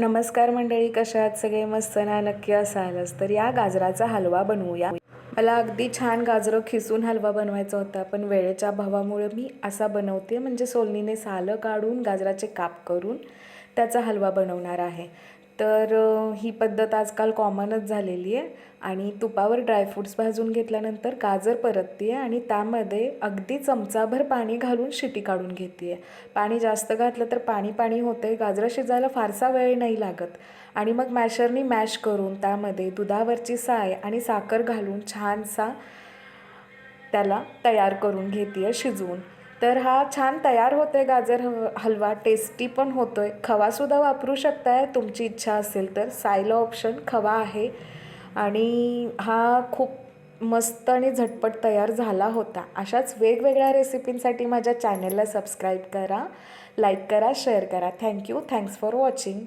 नमस्कार मंडळी, कशा आहात सगळे? मस्त ना? नक्की असालच. तर या गाजराचा हलवा बनवूया. मला अगदी छान गाजरं खिसून हलवा बनवायचा होता, पण वेळेच्या अभावामुळे मी असा बनवते, म्हणजे सोलनीने सालं काढून गाजराचे काप करून त्याचा हलवा बनवणार आहे. तर ही पद्धत आजकाल कॉमनच झालेली आहे. आणि तुपावर ड्रायफ्रूट्स भाजून घेतल्यानंतर गाजर परतते आहे आणि त्यामध्ये अगदी चमचाभर पाणी घालून शिटी काढून घेते आहे. पाणी जास्त घातलं तर पाणी पाणी होतं आहे. गाजरं शिजायला फारसा वेळ नाही लागत. आणि मग मॅशरनी मॅश करून त्यामध्ये दुधावरची साय आणि साखर घालून छानसा त्याला तयार करून घेते आहे शिजवून. तर हा छान तयार होतो आहे गाजर हलवा. टेस्टी पण होतो आहे. खवासुद्धा वापरू शकताय तुमची इच्छा असेल तर. सायला ऑप्शन खवा आहे. आणि हा खूप मस्त आणि झटपट तयार झाला होता. अशाच वेगवेगळ्या रेसिपींसाठी माझ्या चॅनलला सबस्क्राईब करा, लाईक करा, शेअर करा. थँक्यू. Thanks for watching.